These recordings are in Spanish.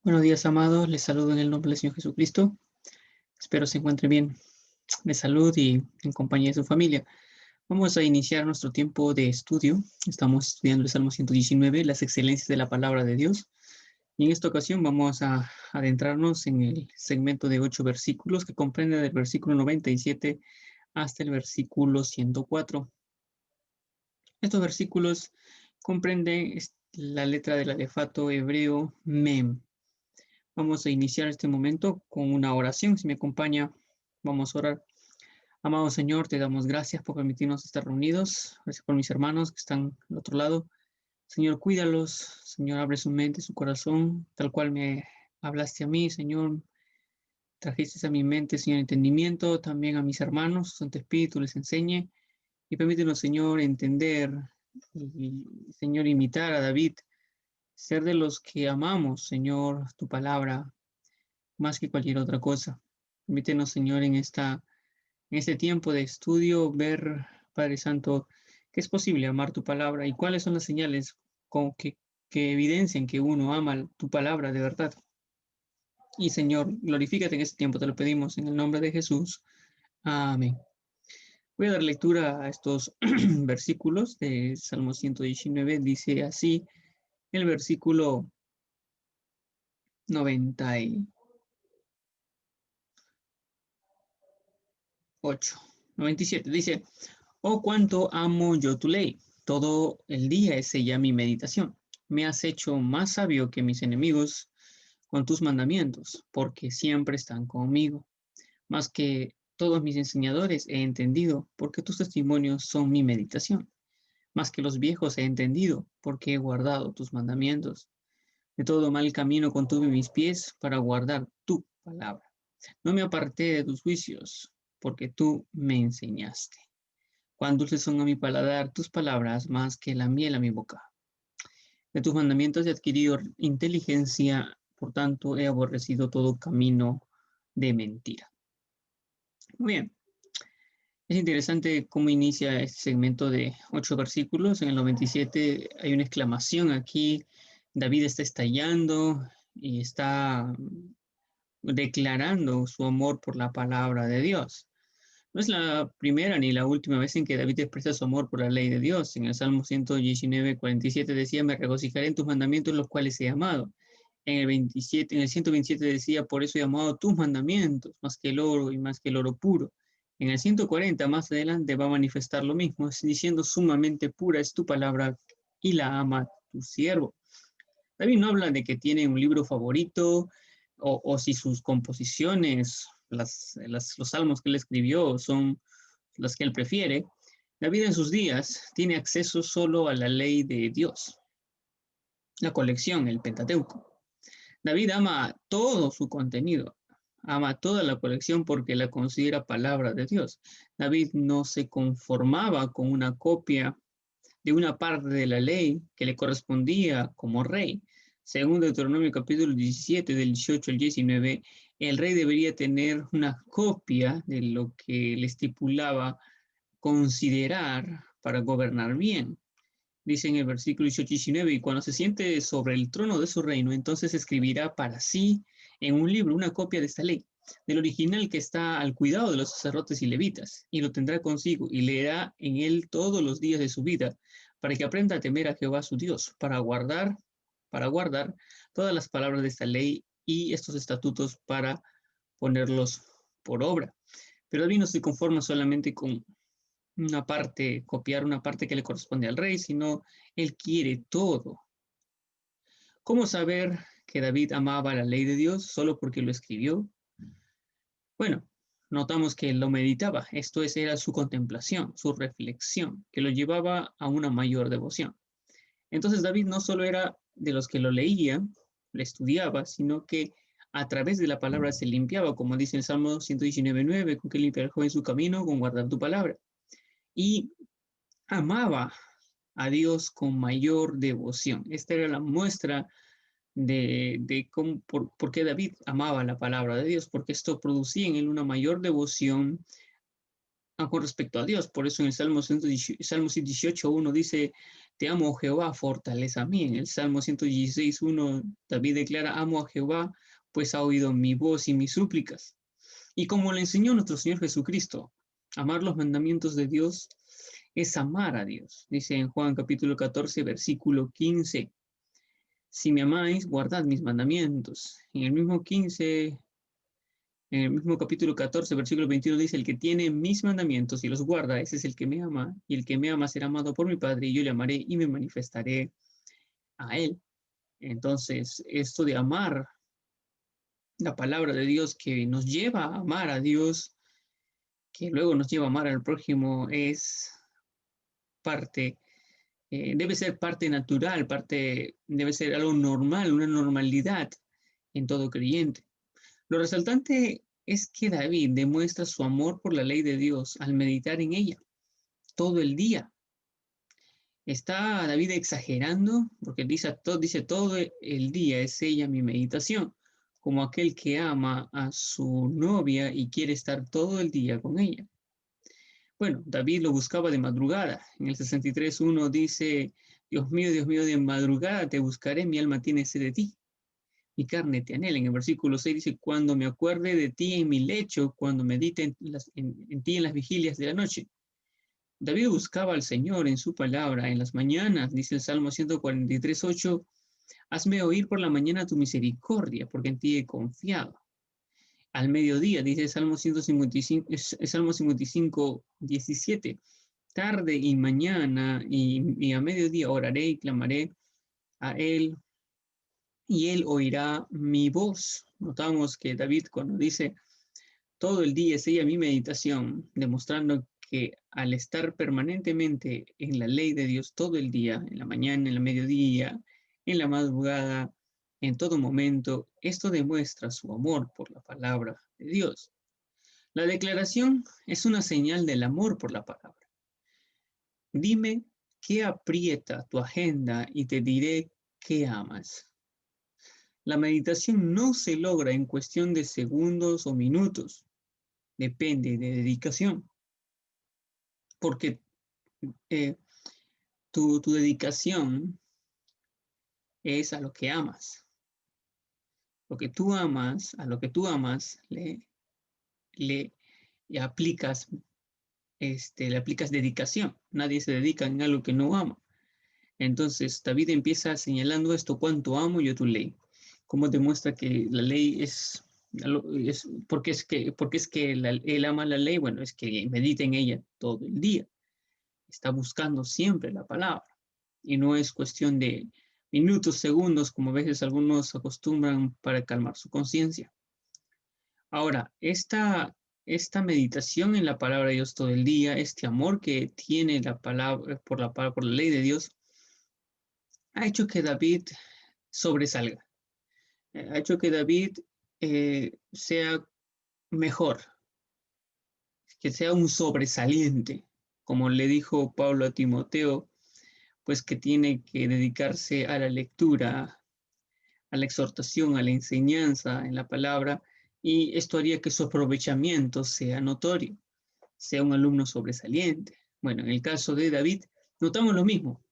Buenos días, amados. Les saludo en el nombre del Señor Jesucristo. Espero se encuentre bien de salud y en compañía de su familia. Vamos a iniciar nuestro tiempo de estudio. Estamos estudiando el Salmo 119, las excelencias de la palabra de Dios. Y en esta ocasión vamos a adentrarnos en el segmento de 8 versículos que comprende del versículo 97 hasta el versículo 104. Estos versículos comprenden la letra del alefato hebreo Mem. Vamos a iniciar este momento con una oración. Si me acompaña, vamos a orar. Amado Señor, te damos gracias por permitirnos estar reunidos. Gracias por mis hermanos que están al otro lado. Señor, cuídalos. Señor, abre su mente, su corazón, tal cual me hablaste a mí, Señor. Trajiste a mi mente, Señor, entendimiento, también a mis hermanos, Santo Espíritu les enseñe. Y permítenos, Señor, entender Señor, imitar a David, ser de los que amamos, Señor, tu palabra, más que cualquier otra cosa. Permítenos, Señor, en este tiempo de estudio, ver, Padre Santo, que es posible amar tu palabra y cuáles son las señales que evidencian que uno ama tu palabra de verdad. Y, Señor, glorifícate en este tiempo, te lo pedimos en el nombre de Jesús. Amén. Voy a dar lectura a estos versículos de Salmo 119. Dice así el versículo 98. 97. Dice: oh, cuánto amo yo tu ley. Todo el día es ella mi meditación. Me has hecho más sabio que mis enemigos con tus mandamientos, porque siempre están conmigo. Más que todos mis enseñadores he entendido, porque tus testimonios son mi meditación. Más que los viejos he entendido, porque he guardado tus mandamientos. De todo mal camino contuve mis pies para guardar tu palabra. No me aparté de tus juicios, porque tú me enseñaste. Cuán dulces son a mi paladar tus palabras, más que la miel a mi boca. De tus mandamientos he adquirido inteligencia, por tanto he aborrecido todo camino de mentira. Muy bien. Es interesante cómo inicia este segmento de 8 versículos. En el 97 hay una exclamación aquí. David está estallando y está declarando su amor por la palabra de Dios. No es la primera ni la última vez en que David expresa su amor por la ley de Dios. En el Salmo 119, 47 decía: me regocijaré en tus mandamientos, los cuales he amado. En el 127 decía: por eso he amado tus mandamientos, más que el oro y más que el oro puro. En el 140, más adelante, va a manifestar lo mismo, diciendo: sumamente pura es tu palabra y la ama tu siervo. David no habla de que tiene un libro favorito o si sus composiciones, los salmos que él escribió son las que él prefiere. David en sus días tiene acceso solo a la ley de Dios, la colección, el Pentateuco. David ama todo su contenido, ama toda la colección porque la considera palabra de Dios. David no se conformaba con una copia de una parte de la ley que le correspondía como rey. Según Deuteronomio capítulo 17, del 18 al 19, el rey debería tener una copia de lo que le estipulaba considerar para gobernar bien. Dice en el versículo 18 y 19: y cuando se siente sobre el trono de su reino, entonces escribirá para sí en un libro una copia de esta ley, del original que está al cuidado de los sacerdotes y levitas, y lo tendrá consigo, y leerá en él todos los días de su vida, para que aprenda a temer a Jehová su Dios, para guardar todas las palabras de esta ley y estos estatutos para ponerlos por obra. Pero David no se conforma solamente con una parte, copiar una parte que le corresponde al rey, sino él quiere todo. ¿Cómo saber que David amaba la ley de Dios solo porque lo escribió? Bueno, notamos que lo meditaba, esto es, era su contemplación, su reflexión, que lo llevaba a una mayor devoción. Entonces David no solo era de los que lo leía, lo estudiaba, sino que a través de la palabra se limpiaba, como dice el Salmo 119:9, con que limpia el joven su camino, con guardar tu palabra. Y amaba a Dios con mayor devoción. Esta era la muestra de cómo, por qué David amaba la palabra de Dios, porque esto producía en él una mayor devoción con respecto a Dios. Por eso en el Salmo 118:1 dice: Te amo, oh Jehová, fortaleza mía. En el Salmo 116:1, David declara, amo a Jehová, pues ha oído mi voz y mis súplicas. Y como le enseñó nuestro Señor Jesucristo, amar los mandamientos de Dios es amar a Dios. Dice en Juan capítulo 14, versículo 15, si me amáis, guardad mis mandamientos. En el mismo capítulo 14, versículo 21 dice, el que tiene mis mandamientos y los guarda, ese es el que me ama, y el que me ama será amado por mi Padre, y yo le amaré y me manifestaré a él. Entonces, esto de amar la palabra de Dios que nos lleva a amar a Dios, que luego nos lleva a amar al prójimo, es parte, debe ser parte natural, debe ser algo normal, una normalidad en todo creyente. Lo resaltante es que David demuestra su amor por la ley de Dios al meditar en ella todo el día. ¿Está David exagerando? Porque dice todo el día es ella mi meditación, como aquel que ama a su novia y quiere estar todo el día con ella. Bueno, David lo buscaba de madrugada. En el 63:1 dice, Dios mío, de madrugada te buscaré, mi alma tiene sed de ti. Mi carne te anhela. En el versículo 6 dice, cuando me acuerde de ti en mi lecho, cuando medite en ti en las vigilias de la noche. David buscaba al Señor en su palabra en las mañanas, dice el Salmo 143:8, hazme oír por la mañana tu misericordia, porque en ti he confiado. Al mediodía, dice el Salmo 55:17, tarde y mañana y a mediodía oraré y clamaré a él y él oirá mi voz. Notamos que David cuando dice, todo el día es ella mi meditación, demostrando que al estar permanentemente en la ley de Dios todo el día, en la mañana, en el mediodía, en la madrugada, en todo momento, esto demuestra su amor por la palabra de Dios. La declaración es una señal del amor por la palabra. Dime qué aprieta tu agenda y te diré qué amas. La meditación no se logra en cuestión de segundos o minutos. Depende de dedicación. Porque eh, tu dedicación es a lo que amas. Lo que tú amas, a lo que tú amas, le aplicas, le aplicas dedicación. Nadie se dedica en algo que no ama. Entonces, David empieza señalando esto, cuánto amo yo tu ley. Cómo demuestra que la ley porque es que él ama la ley, bueno, es que medita en ella todo el día. Está buscando siempre la palabra. Y no es cuestión de minutos, segundos, como a veces algunos acostumbran para calmar su conciencia. Ahora, esta meditación en la palabra de Dios todo el día, este amor que tiene la palabra por la ley de Dios, ha hecho que David sobresalga, ha hecho que David sea mejor, que sea un sobresaliente, como le dijo Pablo a Timoteo, pues que tiene que dedicarse a la lectura, a la exhortación, a la enseñanza en la palabra, y esto haría que su aprovechamiento sea notorio, sea un alumno sobresaliente. Bueno, en el caso de David, notamos lo mismo.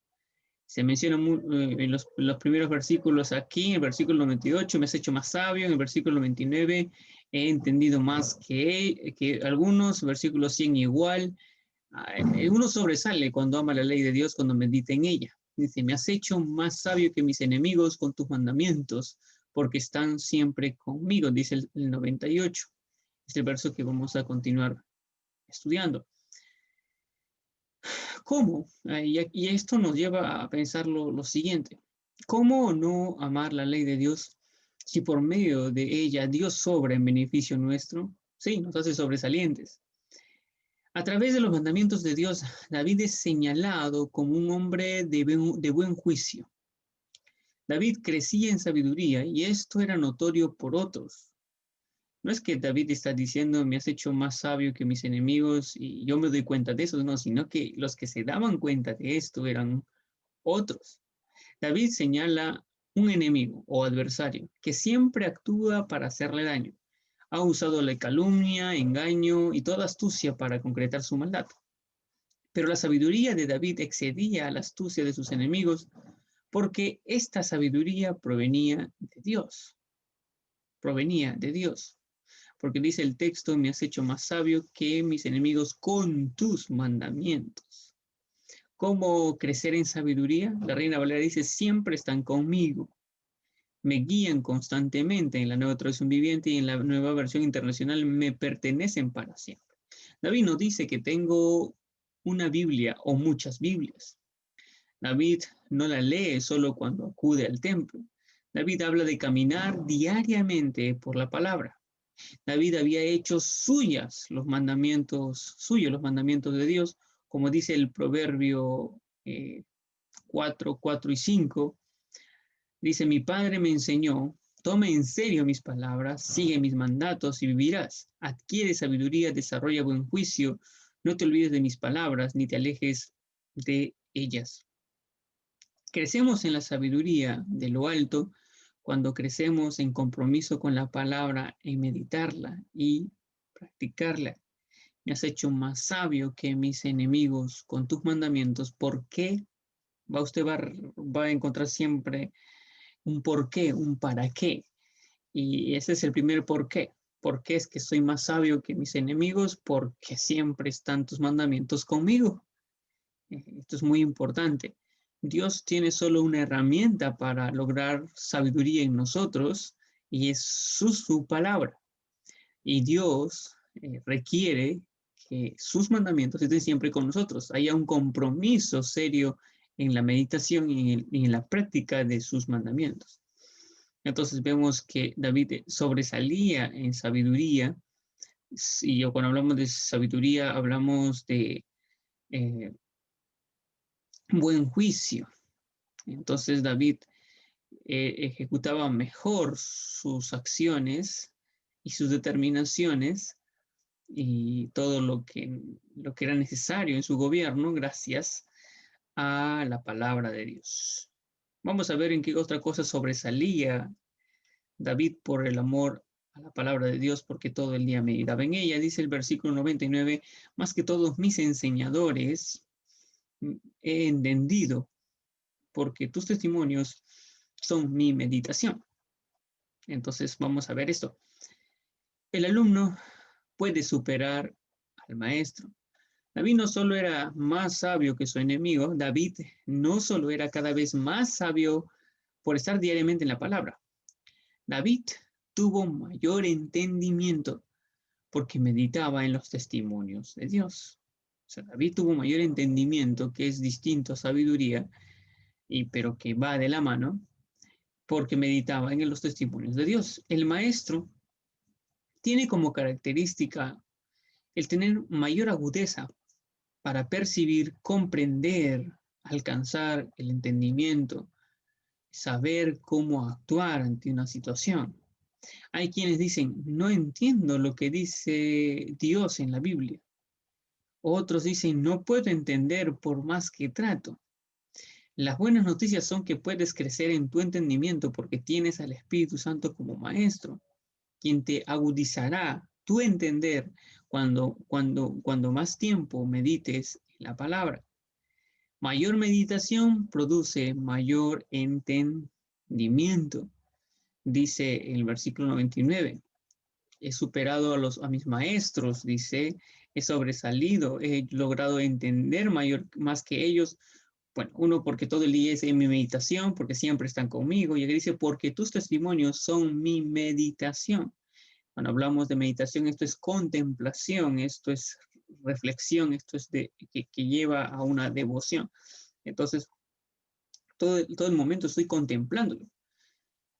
Se menciona en los primeros versículos aquí, en el versículo 98, me has hecho más sabio, en el versículo 29, he entendido más que algunos, versículo 100 igual. Uno sobresale cuando ama la ley de Dios, cuando medita en ella. Dice, me has hecho más sabio que mis enemigos con tus mandamientos, porque están siempre conmigo, dice el 98. Es el verso que vamos a continuar estudiando. ¿Cómo? Y esto nos lleva a pensar lo siguiente. ¿Cómo no amar la ley de Dios si por medio de ella Dios sobra en beneficio nuestro? Sí, nos hace sobresalientes. A través de los mandamientos de Dios, David es señalado como un hombre de buen juicio. David crecía en sabiduría y esto era notorio por otros. No es que David está diciendo, me has hecho más sabio que mis enemigos y yo me doy cuenta de eso, no, sino que los que se daban cuenta de esto eran otros. David señala un enemigo o adversario que siempre actúa para hacerle daño. Ha usado la calumnia, engaño y toda astucia para concretar su maldad. Pero la sabiduría de David excedía a la astucia de sus enemigos, porque esta sabiduría provenía de Dios. Porque dice el texto, me has hecho más sabio que mis enemigos con tus mandamientos. ¿Cómo crecer en sabiduría? La Reina Valera dice, siempre están conmigo. Me guían constantemente en la Nueva Traducción Viviente y en la Nueva Versión Internacional me pertenecen para siempre. David no dice que tengo una Biblia o muchas Biblias. David no la lee solo cuando acude al templo. David habla de caminar diariamente por la palabra. David había hecho suyos los mandamientos de Dios, como dice el Proverbio 4, 4 y 5. Dice, mi padre me enseñó, toma en serio mis palabras, sigue mis mandatos y vivirás. Adquiere sabiduría, desarrolla buen juicio, no te olvides de mis palabras, ni te alejes de ellas. Crecemos en la sabiduría de lo alto cuando crecemos en compromiso con la palabra, en meditarla y practicarla. Me has hecho más sabio que mis enemigos con tus mandamientos. ¿Por qué? Usted va a encontrar siempre un por qué, un para qué. Y ese es el primer por qué. ¿Por qué es que soy más sabio que mis enemigos? Porque siempre están tus mandamientos conmigo. Esto es muy importante. Dios tiene solo una herramienta para lograr sabiduría en nosotros y es su palabra. Y Dios requiere que sus mandamientos estén siempre con nosotros. Haya un compromiso serio en la meditación y en la práctica de sus mandamientos. Entonces vemos que David sobresalía en sabiduría. Y cuando hablamos de sabiduría, hablamos de buen juicio. Entonces David ejecutaba mejor sus acciones y sus determinaciones y todo lo que era necesario en su gobierno gracias a la palabra de Dios. Vamos a ver en qué otra cosa sobresalía David por el amor a la palabra de Dios, porque todo el día meditaba en ella. Dice el versículo 99, más que todos mis enseñadores he entendido, porque tus testimonios son mi meditación. Entonces vamos a ver esto. El alumno puede superar al maestro. David no solo era más sabio que su enemigo, David no solo era cada vez más sabio por estar diariamente en la palabra. David tuvo mayor entendimiento porque meditaba en los testimonios de Dios. O sea, David tuvo mayor entendimiento, que es distinto a sabiduría, pero que va de la mano, porque meditaba en los testimonios de Dios. El maestro tiene como característica el tener mayor agudeza para percibir, comprender, alcanzar el entendimiento, saber cómo actuar ante una situación. Hay quienes dicen, no entiendo lo que dice Dios en la Biblia. Otros dicen, no puedo entender por más que trato. Las buenas noticias son que puedes crecer en tu entendimiento porque tienes al Espíritu Santo como maestro, quien te agudizará tu entender cuando más tiempo medites en la palabra. Mayor meditación produce mayor entendimiento, dice el versículo 99. He superado a mis maestros, dice, he sobresalido, he logrado entender más que ellos. Bueno, uno, porque todo el día es en mi meditación, porque siempre están conmigo. Y él dice, porque tus testimonios son mi meditación. Cuando hablamos de meditación, esto es contemplación, esto es reflexión, esto es que lleva a una devoción. Entonces, todo el momento estoy contemplándolo.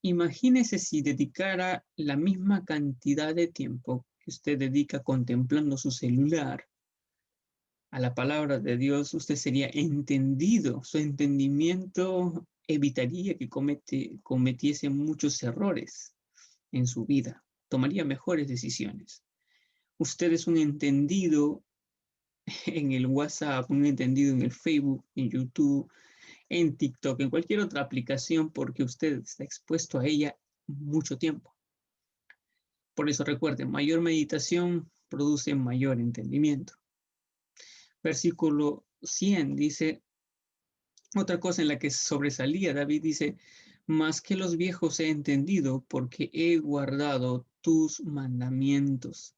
Imagínese si dedicara la misma cantidad de tiempo que usted dedica contemplando su celular a la palabra de Dios, usted sería entendido. Su entendimiento evitaría que cometiese muchos errores en su vida. Tomaría mejores decisiones. Usted es un entendido en el WhatsApp, un entendido en el Facebook, en YouTube, en TikTok, en cualquier otra aplicación, porque usted está expuesto a ella mucho tiempo. Por eso recuerden, mayor meditación produce mayor entendimiento. Versículo 100 dice, otra cosa en la que sobresalía David dice, más que los viejos he entendido porque he guardado tus mandamientos.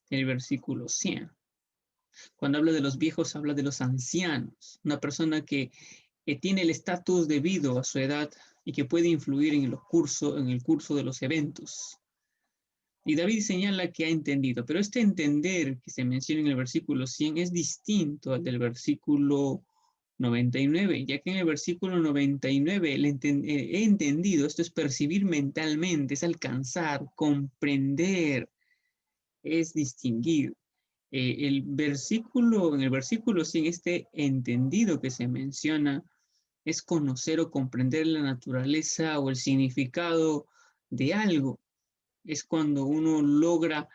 El versículo 100. Cuando habla de los viejos, habla de los ancianos, una persona que tiene el estatus debido a su edad y que puede influir en el curso de los eventos. Y David señala que ha entendido, pero este entender que se menciona en el versículo 100 es distinto al del versículo 99, ya que en el versículo 99 he entendido, esto es percibir mentalmente, es alcanzar, comprender, es distinguir. En el versículo 100, este entendido que se menciona es conocer o comprender la naturaleza o el significado de algo. Es cuando uno logra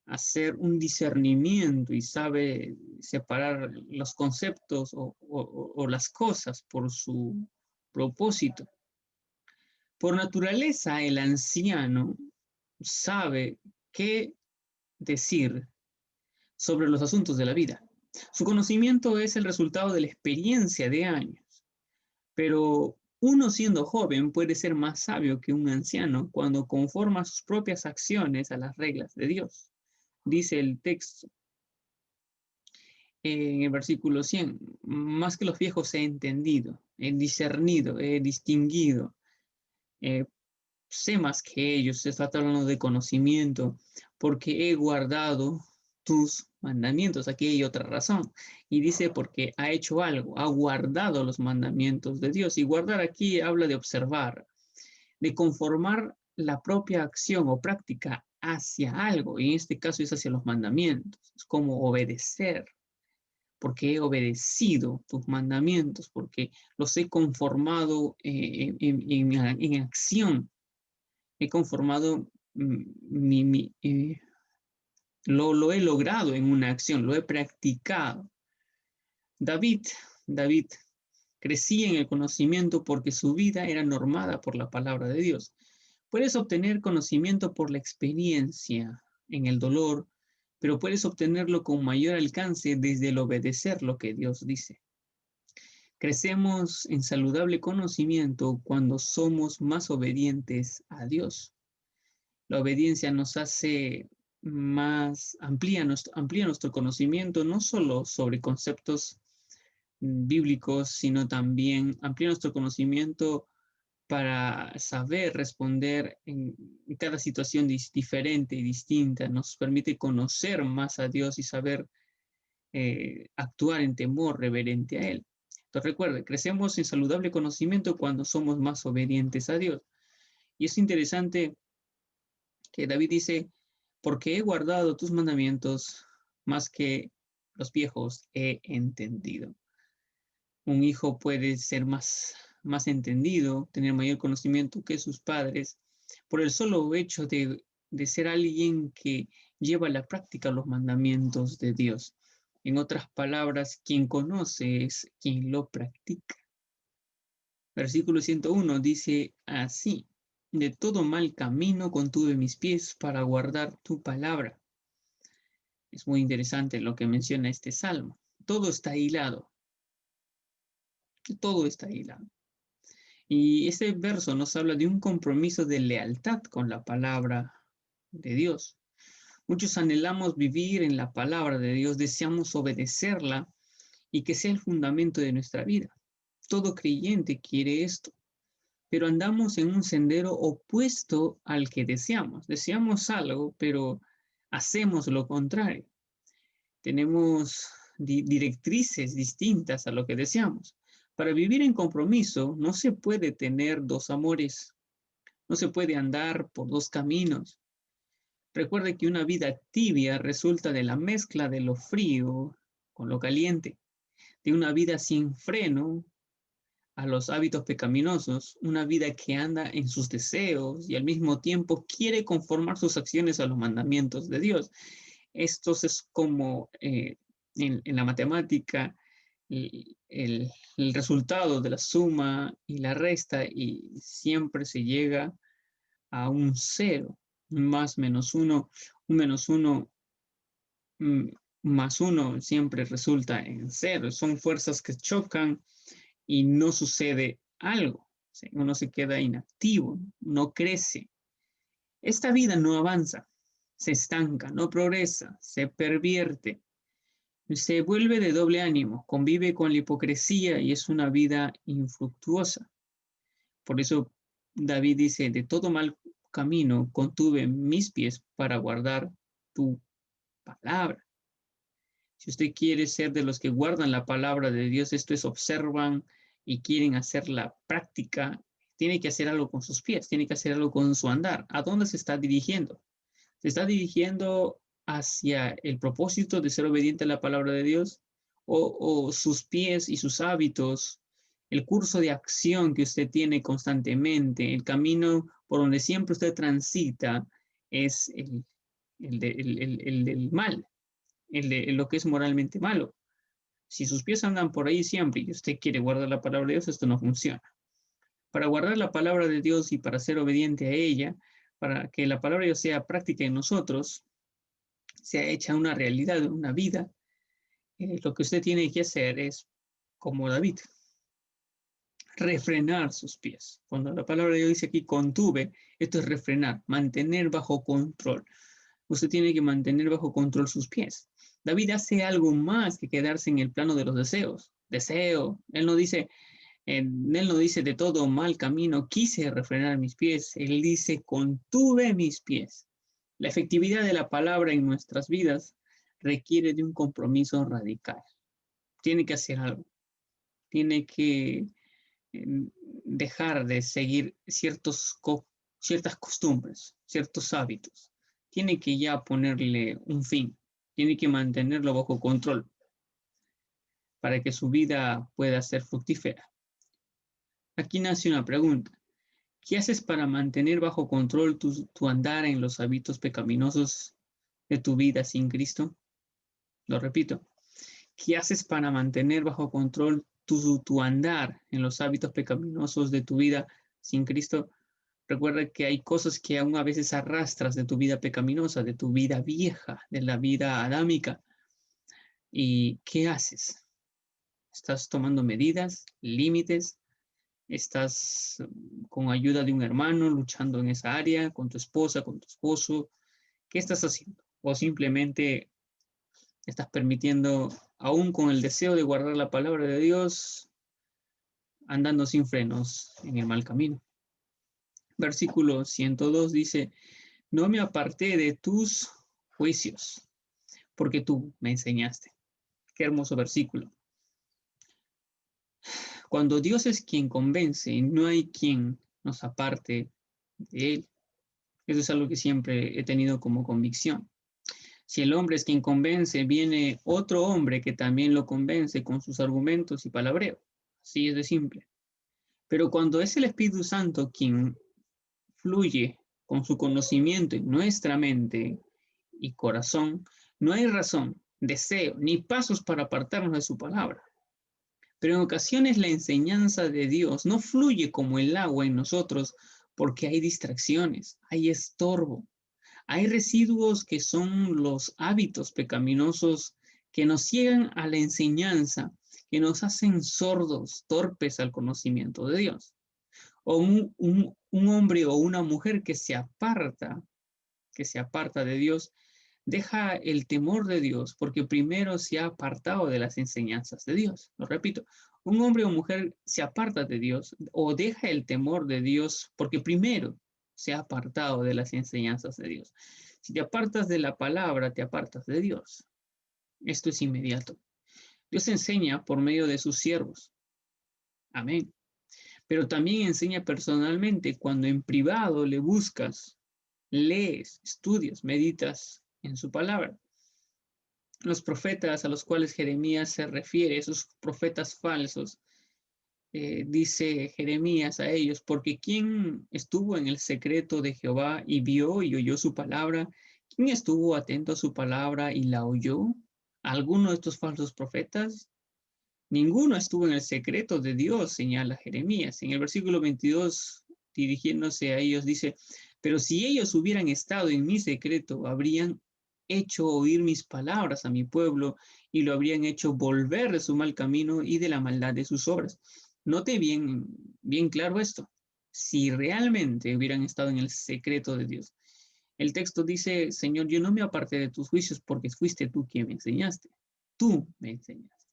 hacer un discernimiento y sabe separar los conceptos o las cosas por su propósito. Por naturaleza, el anciano sabe qué decir sobre los asuntos de la vida. Su conocimiento es el resultado de la experiencia de años, pero uno siendo joven puede ser más sabio que un anciano cuando conforma sus propias acciones a las reglas de Dios. Dice el texto en el versículo 100, más que los viejos he entendido, he discernido, he distinguido, eh, sé más que ellos, se está hablando de conocimiento, porque he guardado tus mandamientos. Aquí hay otra razón. Y dice porque ha hecho algo, ha guardado los mandamientos de Dios. Y guardar aquí habla de observar, de conformar la propia acción o práctica hacia algo. Y en este caso es hacia los mandamientos. Es como obedecer. Porque he obedecido tus mandamientos, porque los he conformado en acción, he conformado, lo he logrado en una acción, lo he practicado. David, David crecía en el conocimiento porque su vida era normada por la palabra de Dios. Puedes obtener conocimiento por la experiencia en el dolor, pero puedes obtenerlo con mayor alcance desde el obedecer lo que Dios dice. Crecemos en saludable conocimiento cuando somos más obedientes a Dios. La obediencia nos hace amplía nuestro conocimiento, no solo sobre conceptos bíblicos, sino también amplía nuestro conocimiento para saber responder en cada situación diferente y distinta. Nos permite conocer más a Dios y saber actuar en temor reverente a Él. Entonces recuerde, crecemos en saludable conocimiento cuando somos más obedientes a Dios. Y es interesante que David dice, porque he guardado tus mandamientos más que los viejos he entendido. Un hijo puede ser más entendido, tener mayor conocimiento que sus padres, por el solo hecho de ser alguien que lleva a la práctica los mandamientos de Dios. En otras palabras, quien conoce es quien lo practica. Versículo 101 dice así, de todo mal camino contuve mis pies para guardar tu palabra. Es muy interesante lo que menciona este salmo. Todo está hilado. Todo está hilado. Y este verso nos habla de un compromiso de lealtad con la palabra de Dios. Muchos anhelamos vivir en la palabra de Dios, deseamos obedecerla y que sea el fundamento de nuestra vida. Todo creyente quiere esto, pero andamos en un sendero opuesto al que deseamos. Deseamos algo, pero hacemos lo contrario. Tenemos directrices distintas a lo que deseamos. Para vivir en compromiso no se puede tener dos amores, no se puede andar por dos caminos. Recuerde que una vida tibia resulta de la mezcla de lo frío con lo caliente, de una vida sin freno a los hábitos pecaminosos, una vida que anda en sus deseos y al mismo tiempo quiere conformar sus acciones a los mandamientos de Dios. Esto es como en la matemática, el resultado de la suma y la resta y siempre se llega a un cero, más menos uno, un menos uno más 1 siempre resulta en 0. Son fuerzas que chocan y no sucede algo. ¿Sí? Uno se queda inactivo, no crece. Esta vida no avanza, se estanca, no progresa, se pervierte, se vuelve de doble ánimo, convive con la hipocresía y es una vida infructuosa. Por eso David dice, de todo mal camino contuve mis pies para guardar tu palabra. Si usted quiere ser de los que guardan la palabra de Dios, esto es, observan y quieren hacer la práctica, tiene que hacer algo con sus pies, tiene que hacer algo con su andar. ¿A dónde se está dirigiendo? ¿Se está dirigiendo hacia el propósito de ser obediente a la palabra de Dios? ¿O sus pies y sus hábitos, el curso de acción que usted tiene constantemente, el camino por donde siempre usted transita, es el del mal, de lo que es moralmente malo? Si sus pies andan por ahí siempre y usted quiere guardar la palabra de Dios, esto no funciona. Para guardar la palabra de Dios y para ser obediente a ella, para que la palabra de Dios sea práctica en nosotros, sea hecha una realidad, una vida, lo que usted tiene que hacer es, como David, refrenar sus pies. Cuando la palabra de Dios dice aquí contuve, esto es refrenar, mantener bajo control. Usted tiene que mantener bajo control sus pies. David hace algo más que quedarse en el plano de los deseos. Deseo. Él no dice de todo mal camino quise refrenar mis pies. Él dice contuve mis pies. La efectividad de la palabra en nuestras vidas requiere de un compromiso radical. Tiene que hacer algo. Tiene que dejar de seguir ciertas costumbres, ciertos hábitos. Tiene que ya ponerle un fin. Tiene que mantenerlo bajo control para que su vida pueda ser fructífera. Aquí nace una pregunta. ¿Qué haces para mantener bajo control tu andar en los hábitos pecaminosos de tu vida sin Cristo? Lo repito. ¿Qué haces para mantener bajo control tu andar en los hábitos pecaminosos de tu vida sin Cristo? Recuerda que hay cosas que aún a veces arrastras de tu vida pecaminosa, de tu vida vieja, de la vida adámica. ¿Y qué haces? ¿Estás tomando medidas, límites? ¿Estás con ayuda de un hermano luchando en esa área, con tu esposa, con tu esposo? ¿Qué estás haciendo? ¿O simplemente estás permitiendo, aún con el deseo de guardar la palabra de Dios, andando sin frenos en el mal camino? Versículo 102 dice, no me aparté de tus juicios, porque tú me enseñaste. Qué hermoso versículo. Cuando Dios es quien convence, no hay quien nos aparte de Él. Eso es algo que siempre he tenido como convicción. Si el hombre es quien convence, viene otro hombre que también lo convence con sus argumentos y palabreo. Así es de simple. Pero cuando es el Espíritu Santo quien fluye con su conocimiento en nuestra mente y corazón, no hay razón, deseo, ni pasos para apartarnos de su palabra. Pero en ocasiones la enseñanza de Dios no fluye como el agua en nosotros porque hay distracciones, hay estorbo, hay residuos que son los hábitos pecaminosos que nos ciegan a la enseñanza, que nos hacen sordos, torpes al conocimiento de Dios. O un hombre o una mujer que se aparta de Dios, deja el temor de Dios porque primero se ha apartado de las enseñanzas de Dios. Lo repito, un hombre o mujer se aparta de Dios o deja el temor de Dios porque primero se ha apartado de las enseñanzas de Dios. Si te apartas de la palabra, te apartas de Dios. Esto es inmediato. Dios enseña por medio de sus siervos. Amén. Pero también enseña personalmente cuando en privado le buscas, lees, estudias, meditas en su palabra. Los profetas a los cuales Jeremías se refiere, esos profetas falsos, dice Jeremías a ellos, porque ¿quién estuvo en el secreto de Jehová y vio y oyó su palabra? ¿Quién estuvo atento a su palabra y la oyó? ¿Alguno de estos falsos profetas? Ninguno estuvo en el secreto de Dios, señala Jeremías. En el versículo 22, dirigiéndose a ellos, dice, pero si ellos hubieran estado en mi secreto, habrían hecho oír mis palabras a mi pueblo y lo habrían hecho volver de su mal camino y de la maldad de sus obras. Note bien, bien claro esto. Si realmente hubieran estado en el secreto de Dios. El texto dice, Señor, yo no me aparté de tus juicios porque fuiste tú quien me enseñaste. Tú me enseñaste.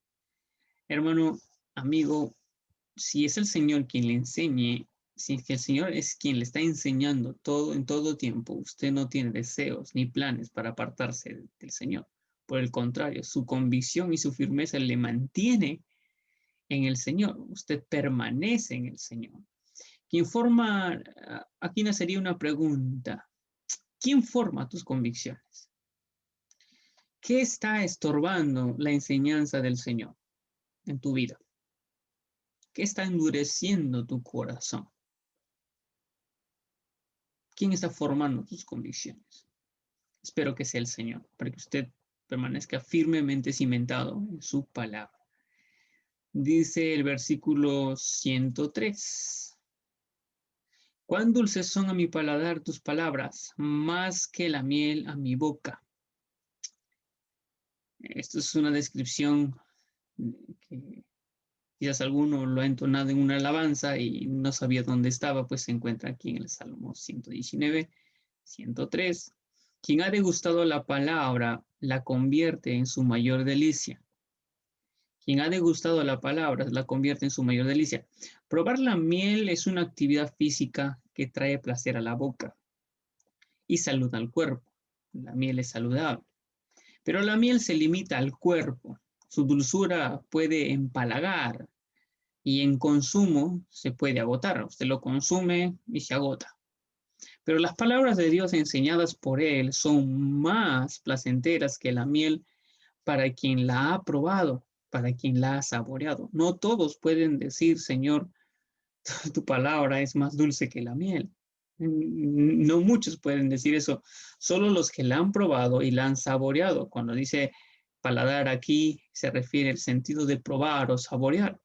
Hermano, amigo, si es el Señor quien le enseñe, si es que el Señor es quien le está enseñando todo en todo tiempo, usted no tiene deseos ni planes para apartarse del Señor. Por el contrario, su convicción y su firmeza le mantiene en el Señor. Usted permanece en el Señor. Aquí nacería una pregunta. ¿Quién forma tus convicciones? ¿Qué está estorbando la enseñanza del Señor en tu vida? ¿Qué está endureciendo tu corazón? ¿Quién está formando tus convicciones? Espero que sea el Señor, para que usted permanezca firmemente cimentado en su palabra. Dice el versículo 103. Cuán dulces son a mi paladar tus palabras, más que la miel a mi boca. Esto es una descripción que quizás alguno lo ha entonado en una alabanza y no sabía dónde estaba, pues se encuentra aquí en el Salmo 119, 103. Quien ha degustado la palabra la convierte en su mayor delicia. Quien ha degustado la palabra la convierte en su mayor delicia. Probar la miel es una actividad física que trae placer a la boca y salud al cuerpo. La miel es saludable. Pero la miel se limita al cuerpo. Su dulzura puede empalagar y en consumo se puede agotar. Usted lo consume y se agota. Pero las palabras de Dios enseñadas por Él son más placenteras que la miel para quien la ha probado, para quien la ha saboreado. No todos pueden decir, Señor, tu palabra es más dulce que la miel. No muchos pueden decir eso, solo los que la han probado y la han saboreado. Cuando dice paladar aquí se refiere al sentido de probar o saborear.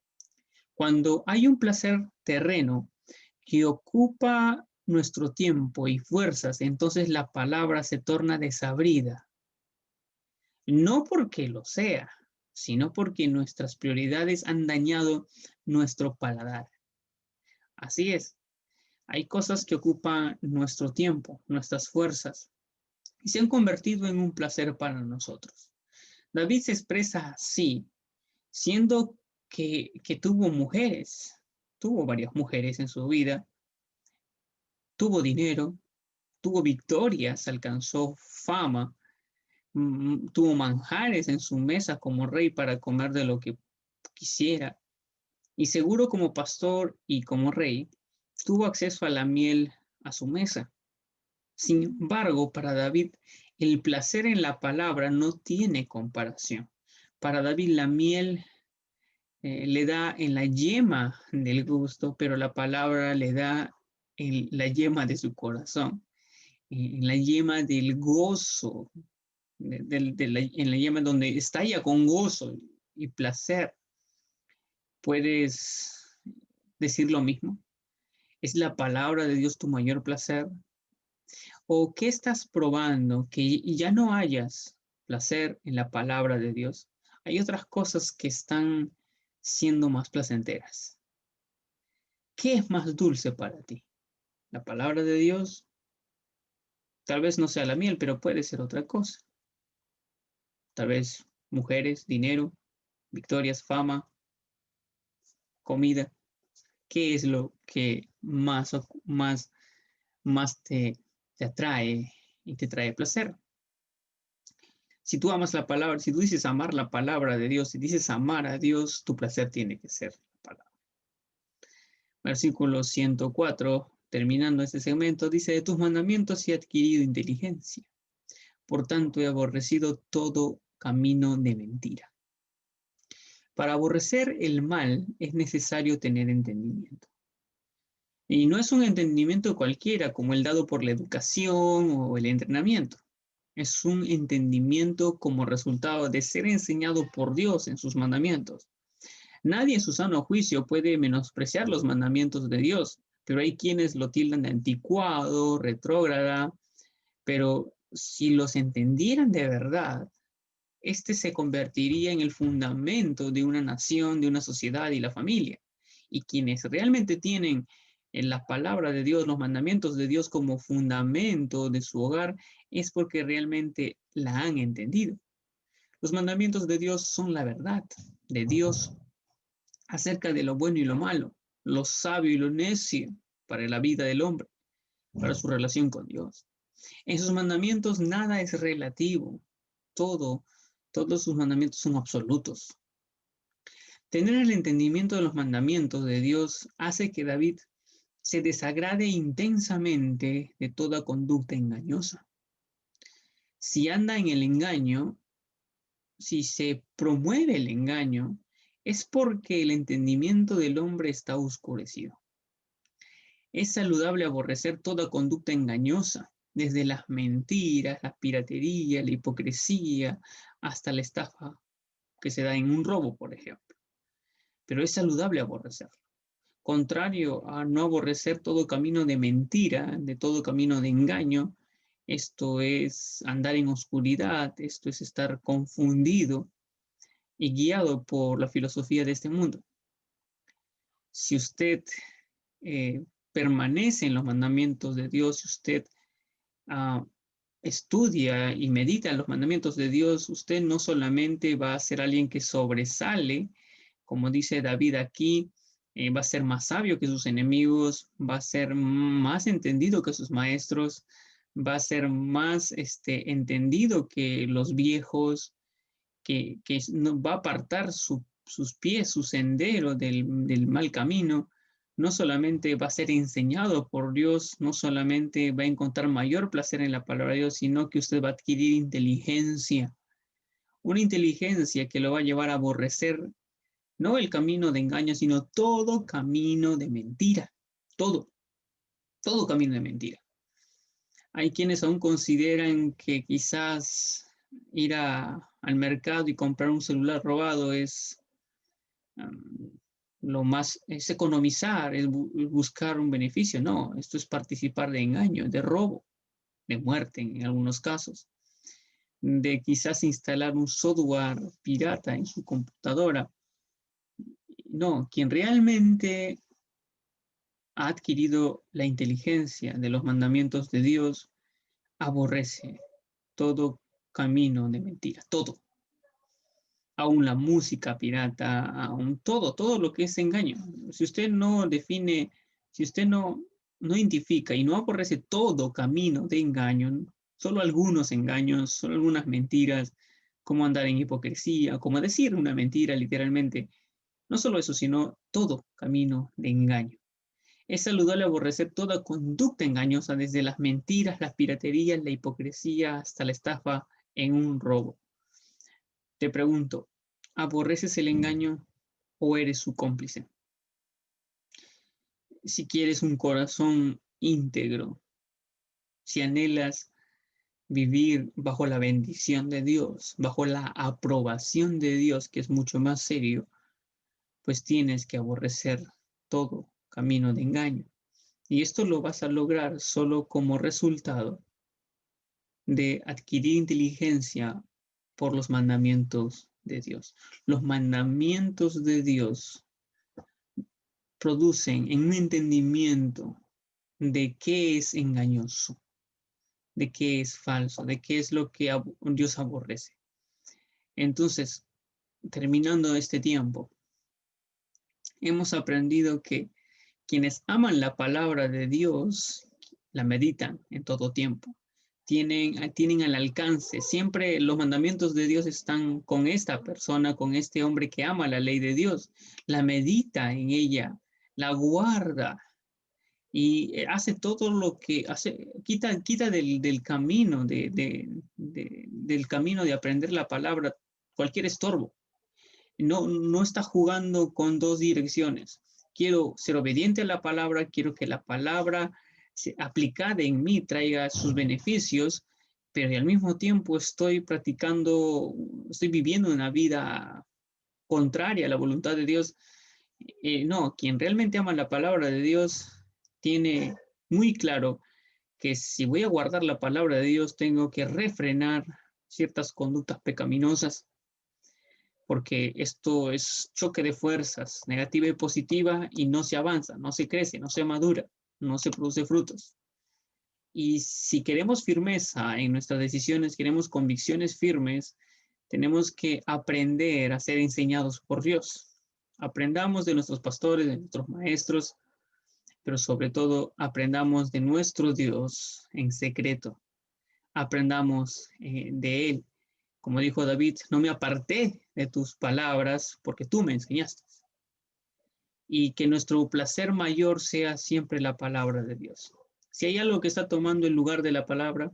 Cuando hay un placer terreno que ocupa nuestro tiempo y fuerzas, entonces la palabra se torna desabrida. No porque lo sea, sino porque nuestras prioridades han dañado nuestro paladar. Así es. Hay cosas que ocupan nuestro tiempo, nuestras fuerzas, y se han convertido en un placer para nosotros. David se expresa así, siendo que tuvo varias mujeres en su vida, tuvo dinero, tuvo victorias, alcanzó fama, tuvo manjares en su mesa como rey para comer de lo que quisiera, y seguro como pastor y como rey, tuvo acceso a la miel a su mesa. Sin embargo, para David, el placer en la palabra no tiene comparación. Para David, la miel le da en la yema del gusto, pero la palabra le da en la yema de su corazón, en la yema del gozo, en la yema donde estalla con gozo y placer. ¿Puedes decir lo mismo? ¿Es la palabra de Dios tu mayor placer? ¿O qué estás probando que ya no hayas placer en la palabra de Dios? Hay otras cosas que están siendo más placenteras. ¿Qué es más dulce para ti? ¿La palabra de Dios? Tal vez no sea la miel, pero puede ser otra cosa. Tal vez mujeres, dinero, victorias, fama, comida. ¿Qué es lo que más te atrae y te trae placer? Si tú amas la palabra, si tú dices amar la palabra de Dios, si dices amar a Dios, tu placer tiene que ser la palabra. Versículo 104, terminando este segmento, dice, de tus mandamientos he adquirido inteligencia. Por tanto, he aborrecido todo camino de mentira. Para aborrecer el mal es necesario tener entendimiento. Y no es un entendimiento cualquiera, como el dado por la educación o el entrenamiento. Es un entendimiento como resultado de ser enseñado por Dios en sus mandamientos. Nadie en su sano juicio puede menospreciar los mandamientos de Dios, pero hay quienes lo tildan de anticuado, retrógrada, pero si los entendieran de verdad, este se convertiría en el fundamento de una nación, de una sociedad y la familia. Y quienes realmente tienen en la palabra de Dios, los mandamientos de Dios como fundamento de su hogar, es porque realmente la han entendido. Los mandamientos de Dios son la verdad de Dios acerca de lo bueno y lo malo, lo sabio y lo necio para la vida del hombre, para su relación con Dios. En sus mandamientos nada es relativo, todo, todos sus mandamientos son absolutos. Tener el entendimiento de los mandamientos de Dios hace que David se desagrade intensamente de toda conducta engañosa. Si anda en el engaño, si se promueve el engaño, es porque el entendimiento del hombre está oscurecido. Es saludable aborrecer toda conducta engañosa, desde las mentiras, la piratería, la hipocresía, hasta la estafa que se da en un robo, por ejemplo. Pero es saludable aborrecerlo. Contrario a no aborrecer todo camino de mentira, de todo camino de engaño, esto es andar en oscuridad, esto es estar confundido y guiado por la filosofía de este mundo. Si usted eh, permanece en los mandamientos de Dios, si usted uh, estudia y medita en los mandamientos de Dios, usted no solamente va a ser alguien que sobresale, como dice David aquí, va a ser más sabio que sus enemigos, va a ser más entendido que sus maestros, va a ser más entendido que los viejos, que no, va a apartar sus pies, su sendero del mal camino. No solamente va a ser enseñado por Dios, no solamente va a encontrar mayor placer en la palabra de Dios, sino que usted va a adquirir inteligencia, una inteligencia que lo va a llevar a aborrecer no el camino de engaño, sino todo camino de mentira, todo, todo camino de mentira. Hay quienes aún consideran que quizás ir al mercado y comprar un celular robado es lo más, es economizar, es buscar un beneficio. No, esto es participar de engaño, de robo, de muerte en algunos casos, de quizás instalar un software pirata en su computadora. No, quien realmente ha adquirido la inteligencia de los mandamientos de Dios, aborrece todo camino de mentira, todo. Aún la música pirata, aún todo, todo lo que es engaño. Si usted no define, si usted no identifica y no aborrece todo camino de engaño, solo algunos engaños, solo algunas mentiras, como andar en hipocresía, como decir una mentira literalmente, no solo eso, sino todo camino de engaño. Es saludable aborrecer toda conducta engañosa, desde las mentiras, las piraterías, la hipocresía, hasta la estafa en un robo. Te pregunto, ¿aborreces el engaño o eres su cómplice? Si quieres un corazón íntegro, si anhelas vivir bajo la bendición de Dios, bajo la aprobación de Dios, que es mucho más serio, pues tienes que aborrecer todo camino de engaño. Y esto lo vas a lograr solo como resultado de adquirir inteligencia por los mandamientos de Dios. Los mandamientos de Dios producen en un entendimiento de qué es engañoso, de qué es falso, de qué es lo que Dios aborrece. Entonces, terminando este tiempo, hemos aprendido que quienes aman la palabra de Dios, la meditan en todo tiempo. Tienen al alcance. Siempre los mandamientos de Dios están con esta persona, con este hombre que ama la ley de Dios. La medita en ella, la guarda y hace todo lo que hace, quita del camino, del camino de aprender la palabra cualquier estorbo. No está jugando con dos direcciones. Quiero ser obediente a la palabra, quiero que la palabra aplicada en mí traiga sus beneficios, pero al mismo tiempo estoy viviendo una vida contraria a la voluntad de Dios. No, quien realmente ama la palabra de Dios tiene muy claro que si voy a guardar la palabra de Dios, tengo que refrenar ciertas conductas pecaminosas, porque esto es choque de fuerzas, negativa y positiva, y no se avanza, no se crece, no se madura, no se produce frutos. Y si queremos firmeza en nuestras decisiones, queremos convicciones firmes, tenemos que aprender a ser enseñados por Dios. Aprendamos de nuestros pastores, de nuestros maestros, pero sobre todo aprendamos de nuestro Dios en secreto. Aprendamos de Él. Como dijo David, no me aparté de tus palabras porque tú me enseñaste. Y que nuestro placer mayor sea siempre la palabra de Dios. Si hay algo que está tomando el lugar de la palabra,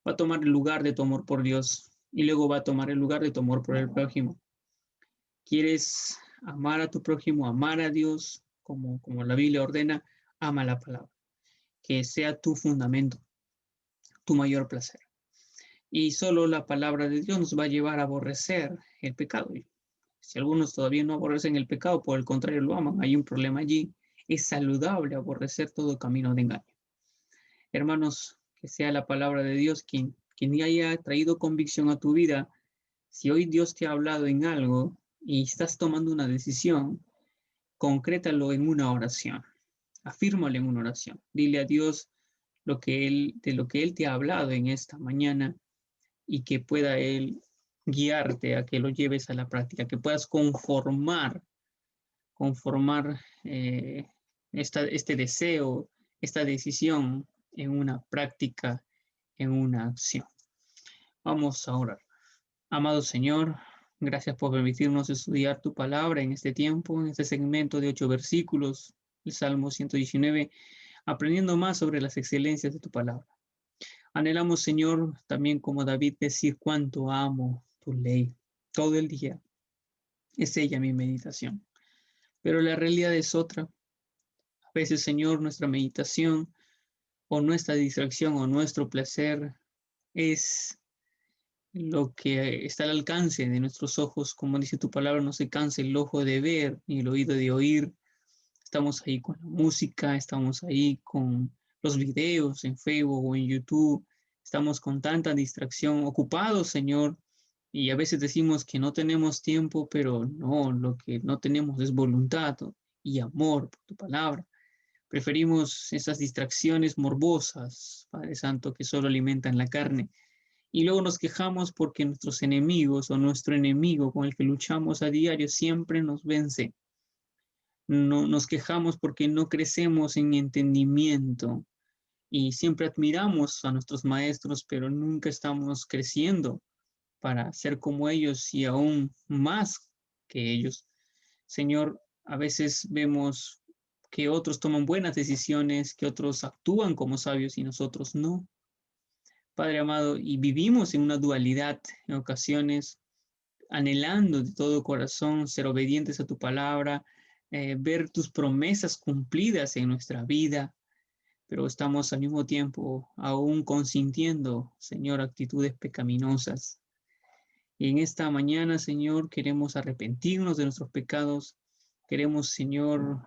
va a tomar el lugar de tu amor por Dios y luego va a tomar el lugar de tu amor por el prójimo. ¿Quieres amar a tu prójimo, amar a Dios, como la Biblia ordena? Ama la palabra. Que sea tu fundamento, tu mayor placer. Y solo la palabra de Dios nos va a llevar a aborrecer el pecado. Si algunos todavía no aborrecen el pecado, por el contrario lo aman, hay un problema allí. Es saludable aborrecer todo camino de engaño. Hermanos, que sea la palabra de Dios quien haya traído convicción a tu vida. Si hoy Dios te ha hablado en algo y estás tomando una decisión, concrétalo en una oración. Afírmalo en una oración. Dile a Dios de lo que Él te ha hablado en esta mañana y que pueda Él guiarte a que lo lleves a la práctica, que puedas conformar este deseo, esta decisión en una práctica, en una acción. Vamos a orar. Amado Señor, gracias por permitirnos estudiar tu palabra en este tiempo, en este segmento de 8 versículos, el Salmo 119, aprendiendo más sobre las excelencias de tu palabra. Anhelamos, Señor, también como David, decir cuánto amo tu ley todo el día. Es ella mi meditación. Pero la realidad es otra. A veces, Señor, nuestra meditación o nuestra distracción o nuestro placer es lo que está al alcance de nuestros ojos. Como dice tu palabra, no se cansa el ojo de ver ni el oído de oír. Estamos ahí con la música, estamos ahí con los videos en Facebook o en YouTube. Estamos con tanta distracción, ocupados, Señor, y a veces decimos que no tenemos tiempo, pero no, lo que no tenemos es voluntad y amor por tu palabra. Preferimos esas distracciones morbosas, Padre Santo, que solo alimentan la carne. Y luego nos quejamos porque nuestros enemigos o nuestro enemigo con el que luchamos a diario siempre nos vence. No, nos quejamos porque no crecemos en entendimiento y siempre admiramos a nuestros maestros, pero nunca estamos creciendo para ser como ellos y aún más que ellos. Señor, a veces vemos que otros toman buenas decisiones, que otros actúan como sabios y nosotros no. Padre amado, y vivimos en una dualidad en ocasiones, anhelando de todo corazón ser obedientes a tu palabra, ver tus promesas cumplidas en nuestra vida, pero estamos al mismo tiempo aún consintiendo, Señor, actitudes pecaminosas. Y en esta mañana, Señor, queremos arrepentirnos de nuestros pecados. Queremos, Señor,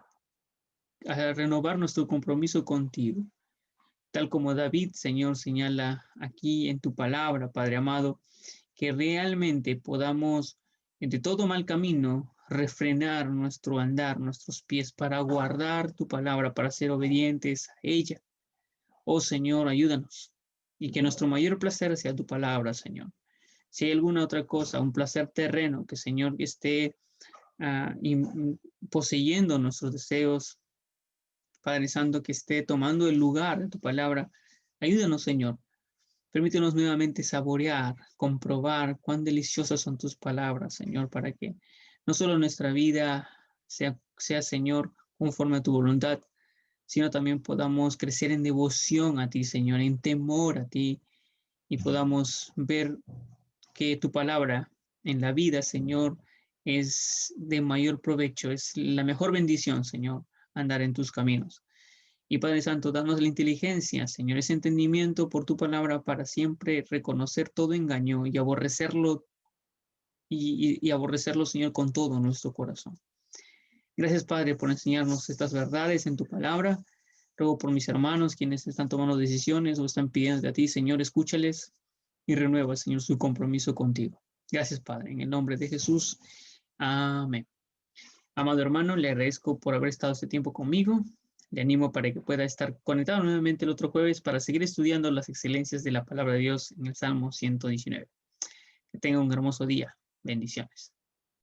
renovar nuestro compromiso contigo. Tal como David, Señor, señala aquí en tu palabra, Padre amado, que realmente podamos, entre todo mal camino, refrenar nuestro andar, nuestros pies, para guardar tu palabra, para ser obedientes a ella. Oh Señor, ayúdanos. Y que nuestro mayor placer sea tu palabra, Señor. Si hay alguna otra cosa, un placer terreno, que Señor esté poseyendo nuestros deseos, Padre Santo, que esté tomando el lugar de tu palabra, ayúdanos, Señor. Permítenos nuevamente saborear, comprobar cuán deliciosas son tus palabras, Señor, para que no solo nuestra vida sea, Señor, conforme a tu voluntad, sino también podamos crecer en devoción a ti, Señor, en temor a ti, y podamos ver que tu palabra en la vida, Señor, es de mayor provecho, es la mejor bendición, Señor, andar en tus caminos. Y Padre Santo, danos la inteligencia, Señor, ese entendimiento por tu palabra para siempre reconocer todo engaño y aborrecerlo, y aborrecerlo, Señor, con todo nuestro corazón. Gracias, Padre, por enseñarnos estas verdades en tu palabra. Ruego por mis hermanos, quienes están tomando decisiones o están pidiendo de ti, Señor, escúchales y renueva, Señor, su compromiso contigo. Gracias, Padre, en el nombre de Jesús. Amén. Amado hermano, le agradezco por haber estado este tiempo conmigo. Le animo para que pueda estar conectado nuevamente el otro jueves para seguir estudiando las excelencias de la palabra de Dios en el Salmo 119. Que tenga un hermoso día. Bendiciones.